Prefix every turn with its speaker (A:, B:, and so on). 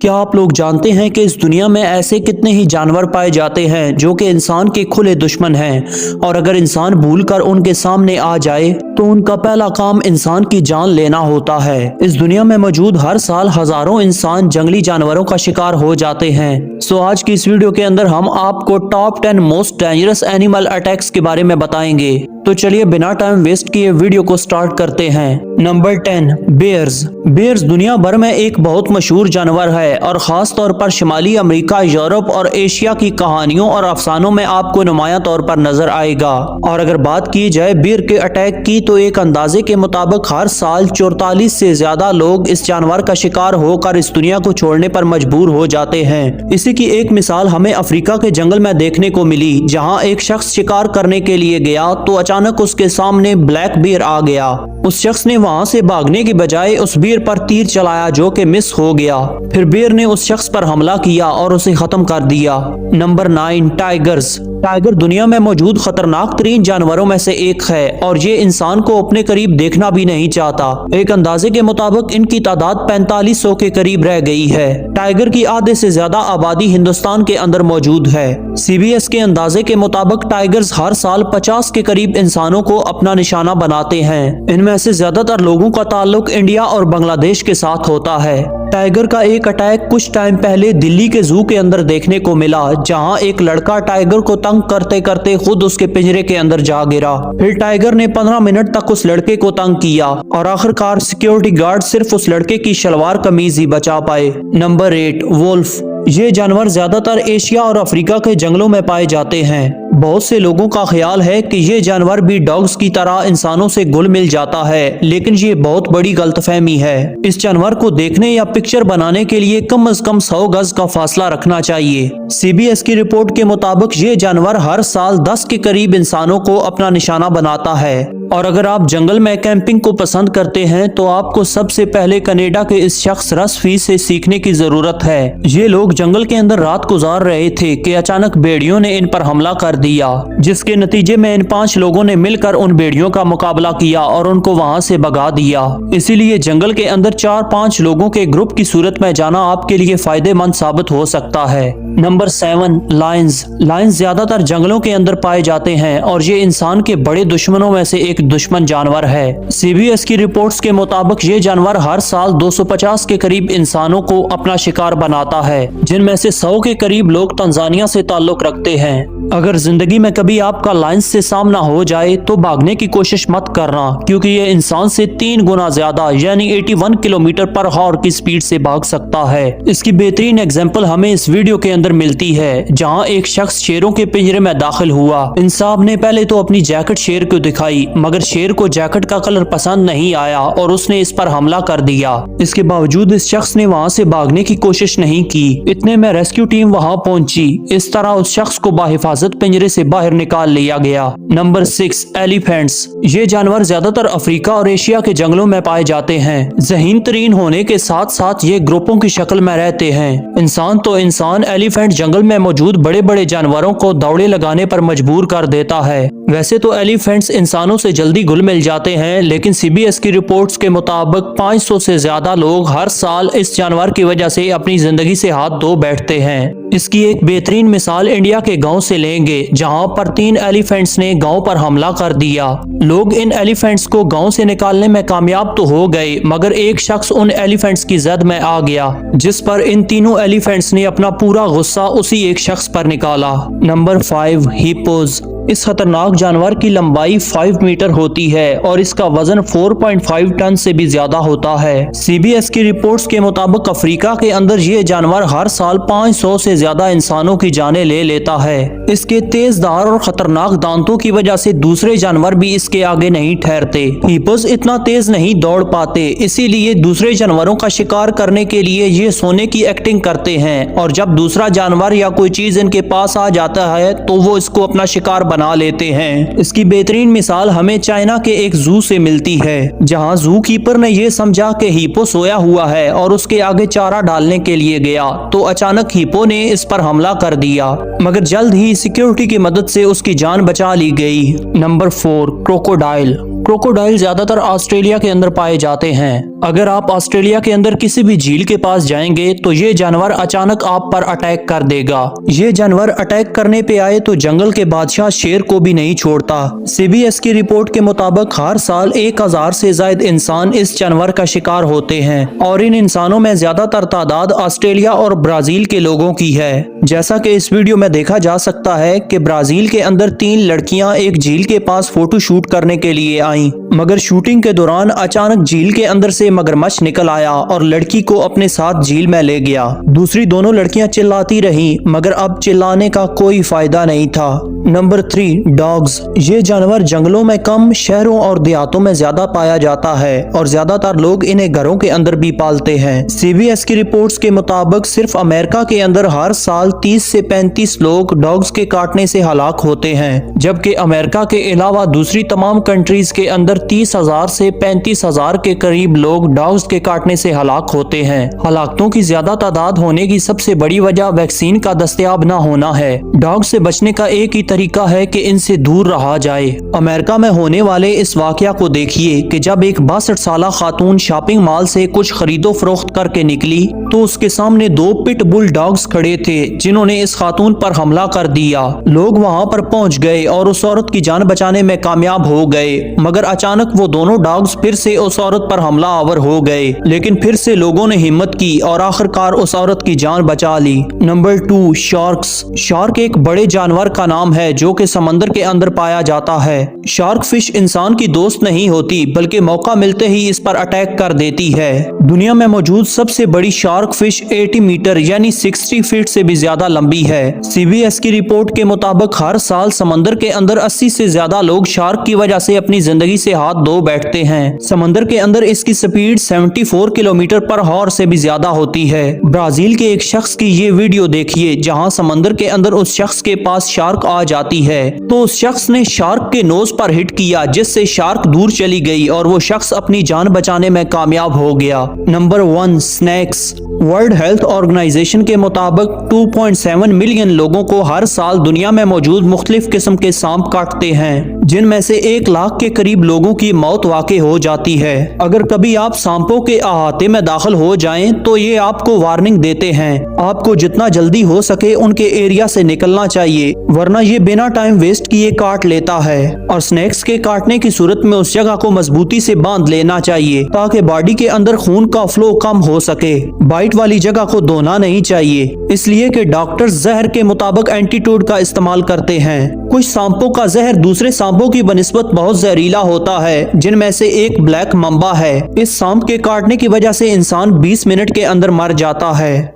A: क्या आप लोग जानते हैं कि इस दुनिया में ऐसे कितने ही जानवर पाए जाते हैं जो कि इंसान के खुले दुश्मन हैं, और अगर इंसान भूलकर उनके सामने आ जाए तो उनका पहला काम इंसान की जान लेना होता है। इस दुनिया में मौजूद हर साल हजारों इंसान जंगली जानवरों का शिकार हो जाते हैं। सो आज की इस वीडियो के अंदर हम आपको top 10 most dangerous animal attacks के बारे में बताएंगे। तो चलिए बिना टाइम वेस्ट किए वीडियो को स्टार्ट करते हैं। Number 10, bears. बेयर्स दुनिया भर में एक बहुत मशहूर जानवर है और खास तौर पर शुमाली अमेरिका, यूरोप और एशिया की कहानियों और अफसानों में आपको नुमाया तौर पर नजर आएगा। और अगर बात की जाए बेयर के अटैक की तो एक अंदाजे के मुताबिक हर साल 44 से ज्यादा लोग इस जानवर का शिकार होकर इस दुनिया को छोड़ने पर मजबूर हो जाते हैं। इसी की एक मिसाल हमें अफ्रीका के जंगल में देखने को मिली, जहाँ एक शख्स शिकार करने के लिए गया तो अचानक उसके सामने ब्लैक बियर आ गया। उस शख्स ने वहां से भागने की बजाय उस बियर पर तीर चलाया जो कि मिस हो गया। फिर बियर ने उस शख्स पर हमला किया और उसे खत्म कर दिया। Number 9, tigers. टाइगर दुनिया में मौजूद खतरनाक तरीन जानवरों में से एक है और ये इंसान को अपने करीब देखना भी नहीं चाहता। एक अंदाजे के मुताबिक इनकी तादाद 4500 के करीब रह गई है। टाइगर की आधे से ज्यादा आबादी हिंदुस्तान के अंदर मौजूद है। CBS के अंदाजे के मुताबिक टाइगर्स हर साल 50 के करीब इंसानों को अपना निशाना बनाते हैं। इनमें से ज्यादातर लोगों का ताल्लुक इंडिया और बांग्लादेश के साथ होता है। टाइगर का एक अटैक कुछ टाइम पहले दिल्ली के जू के अंदर देखने को मिला, जहां एक लड़का टाइगर को तंग करते करते खुद उसके पिंजरे के अंदर जा गिरा। फिर टाइगर ने 15 मिनट तक उस लड़के को तंग किया और आखिरकार सिक्योरिटी गार्ड सिर्फ उस लड़के की शलवार कमीज ही बचा पाए। Number 8, wolf. ये जानवर ज्यादातर एशिया और अफ्रीका के जंगलों में पाए जाते हैं। बहुत से लोगों का ख्याल है कि ये जानवर भी डॉग्स की तरह इंसानों से घुल मिल जाता है, लेकिन ये बहुत बड़ी गलतफहमी है। इस जानवर को देखने या पिक्चर बनाने के लिए कम से कम 100 गज का फासला रखना चाहिए। CBS की रिपोर्ट के मुताबिक ये जानवर हर साल 10 के करीब इंसानों को अपना निशाना बनाता है। और अगर आप जंगल में कैंपिंग को पसंद करते हैं तो आपको सबसे पहले कनाडा के इस शख्स रसफी से सीखने की जरूरत है। ये लोग जंगल के अंदर रात गुजार रहे थे कि अचानक भेड़ियों ने इन पर हमला कर दिया, जिसके नतीजे में इन 5 लोगों ने मिलकर उन भेड़ियों का मुकाबला किया और उनको वहां से भगा दिया। इसीलिए जंगल के अंदर 4-5 लोगों के ग्रुप की सूरत में जाना आपके लिए फायदेमंद साबित हो सकता है। Number 7, Lions. लायंस ज्यादातर जंगलों के अंदर पाए जाते हैं और ये इंसान के बड़े दुश्मनों में से एक दुश्मन जानवर है। CBS की रिपोर्ट्स के मुताबिक ये जानवर हर साल 250 के करीब इंसानों को अपना शिकार बनाता है, जिनमें से 100 के करीब लोग तंजानिया से ताल्लुक रखते हैं। अगर जिंदगी में कभी आपका लायंस से सामना हो जाए तो भागने की कोशिश मत करना, क्योंकि ये इंसान से 3 गुना ज्यादा यानी 81 किलोमीटर पर आवर की स्पीड से भाग सकता है। इसकी बेहतरीन एग्जांपल हमें इस वीडियो के अंदर मिलती है, जहां एक शख्स शेरों के पिंजरे में दाखिल हुआ। इंसान ने पहले तो अपनी जैकेट शेर को दिखाई, मगर शेर को जैकेट का कलर पसंद नहीं आया और उसने इस पर हमला कर दिया। इसके बावजूद इस शख्स ने वहां से भागने की कोशिश नहीं की। इतने में रेस्क्यू टीम वहां पहुंची। इस तरह उस शख्स को बाहिफाजत पिंजरे से बाहर निकाल लिया गया। Number 6, elephants. ये जानवर ज्यादातर अफ्रीका और एशिया के जंगलों में पाए जाते हैं। ज़हीन तरीन होने के साथ साथ ये ग्रुपों की शक्ल में रहते हैं। इंसान तो इंसान, एलिफेंट जंगल में मौजूद बड़े बड़े जानवरों को दौड़े लगाने पर मजबूर कर देता है। वैसे तो एलिफेंट्स इंसानों से जल्दी घुल मिल जाते हैं, लेकिन CBS की रिपोर्ट्स के मुताबिक 500 से ज्यादा लोग हर साल इस जानवर की वजह से अपनी जिंदगी से हाथ धो बैठते हैं। इसकी एक बेहतरीन मिसाल इंडिया के गांव से लेंगे, जहां पर 3 एलिफेंट्स ने गांव पर हमला कर दिया। लोग इन एलिफेंट्स को गांव से निकालने में कामयाब तो हो गए, मगर एक शख्स उन एलिफेंट्स की जद में आ गया, जिस पर इन तीनों एलिफेंट्स ने अपना पूरा गुस्सा उसी एक शख्स पर निकाला। Number 5, hippos. इस खतरनाक जानवर की लंबाई 5 मीटर होती है और इसका वजन 4.5 टन से भी ज्यादा होता है। CBS की रिपोर्ट्स के मुताबिक अफ्रीका के अंदर ये जानवर हर साल 500 से ज्यादा इंसानों की जानें ले लेता है। इसके तेज धार और खतरनाक दांतों की वजह से दूसरे जानवर भी इसके आगे नहीं ठहरते। हिप्पोज इतना तेज नहीं दौड़ पाते, इसीलिए दूसरे जानवरों का शिकार करने के लिए ये सोने की एक्टिंग करते हैं, और जब दूसरा जानवर या कोई चीज इनके पास आ जाता है तो वो इसको अपना शिकार बना लेते हैं। इसकी बेहतरीन मिसाल हमें चाइना के एक जू से मिलती है, जहां जू कीपर ने यह समझा कि हिप्पो सोया हुआ है और उसके आगे चारा डालने के लिए गया, तो अचानक हिप्पो ने इस पर हमला कर दिया, मगर जल्द ही सिक्योरिटी की मदद से उसकी जान बचा ली गई। Number 4, crocodile. क्रोकोडाइल ज्यादातर ऑस्ट्रेलिया के अंदर पाए जाते हैं। अगर आप ऑस्ट्रेलिया के अंदर किसी भी झील के पास जाएंगे तो ये जानवर अचानक आप पर अटैक कर देगा। ये जानवर अटैक करने पे आए तो जंगल के बादशाह शेर को भी नहीं छोड़ता। CBS की रिपोर्ट के मुताबिक हर साल 1000 से ज्यादा इंसान इस जानवर का शिकार होते हैं और इन इंसानों में ज्यादातर तादाद ऑस्ट्रेलिया और ब्राजील के लोगों की है। जैसा कि इस वीडियो में देखा जा सकता है कि ब्राजील के अंदर 3 लड़कियां एक झील के पास फोटो शूट करने के लिए आईं, मगर शूटिंग के दौरान अचानक झील के अंदर से मगरमच्छ निकल आया और लड़की को अपने साथ झील में ले गया। दूसरी दोनों लड़कियां चिल्लाती रहीं, मगर अब चिल्लाने का कोई फायदा नहीं था। Number 3, dogs. ये जानवर जंगलों में कम, शहरों और देहातों में ज्यादा पाया जाता है और ज्यादातर लोग इन्हें घरों के अंदर भी पालते हैं। CBS की रिपोर्ट्स के मुताबिक सिर्फ अमेरिका के अंदर हर साल 30 से 35 लोग डॉग्स के काटने से हलाक होते हैं, जबकि अमेरिका के अलावा दूसरी तमाम कंट्रीज के अंदर 30,000 से 35,000 के करीब लोग डॉग्स के काटने से हलाक होते हैं। हलाकतों की ज्यादा तादाद होने की सबसे बड़ी वजह वैक्सीन का दस्तयाब न होना है। डॉग से बचने का एक ही तरीका है कि इनसे दूर रहा जाए। अमेरिका में होने वाले इस वाकया को देखिए कि जब एक 62 साला खातून शॉपिंग मॉल से कुछ खरीदो फरोख्त करके निकली तो उसके सामने 2 पिट बुल डॉग्स खड़े थे जिन्होंने इस खातून पर हमला कर दिया। लोग वहां पर पहुंच गए और उस औरत की जान बचाने में कामयाब हो गए, मगर अचानक वो दोनों डॉग्स फिर से उस औरत पर हमला आवर हो गए। लेकिन फिर से लोगों ने हिम्मत की और आखिरकार उस औरत की जान बचा ली। Number 2, sharks. शार्क एक बड़े जानवर का नाम है जो कि समंदर के अंदर पाया जाता है। शार्क फिश इंसान की दोस्त नहीं होती, बल्कि मौका मिलते ही इस पर अटैक कर देती है। दुनिया में मौजूद सबसे बड़ी शार्क फिश 80 मीटर यानी 60 फीट से भी ज्यादा लंबी है। CBS की रिपोर्ट के मुताबिक हर साल समंदर के अंदर 80 से ज्यादा लोग शार्क की वजह से अपनी जिंदगी से हाथ धो बैठते हैं। समंदर के अंदर इसकी स्पीड 74 किलोमीटर पर हॉर से भी ज्यादा होती है। ब्राजील के एक शख्स की ये वीडियो देखिए जहां समंदर के अंदर उस शख्स के पास शार्क आ जाती है तो उस शख्स ने शार्क के नोज पर हिट किया, जिससे शार्क दूर चली गई और वो शख्स अपनी जान बचाने में कामयाब हो गया। Number 1, snakes. World Health Organization के मुताबिक 2.7 मिलियन लोगों को हर साल दुनिया में मौजूद मुख्तलिफ किस्म के सांप काटते हैं, जिनमें से 1 लाख के करीब लोगों की मौत वाक़ई हो जाती है। अगर कभी आप सांपों के अहाते में दाखिल हो जाएं तो ये आपको वार्निंग देते हैं। आपको जितना जल्दी हो सके उनके एरिया से निकलना चाहिए, वरना ये बिना टाइम वेस्ट किए काट लेता है। और स्नैक्स के काटने की सूरत में उस जगह को मजबूती से बांध लेना चाहिए ताकि बॉडी के अंदर खून का फ्लो कम हो सके। बाइट वाली जगह को धोना नहीं चाहिए, इसलिए कि डॉक्टर जहर के मुताबिक एंटीटोड का इस्तेमाल करते हैं। कुछ सांपों का जहर दूसरे सांपों की बनिस्बत बहुत जहरीला होता है, जिनमें से एक ब्लैक मम्बा है। इस सांप के काटने की वजह से इंसान 20 मिनट के अंदर मर जाता है।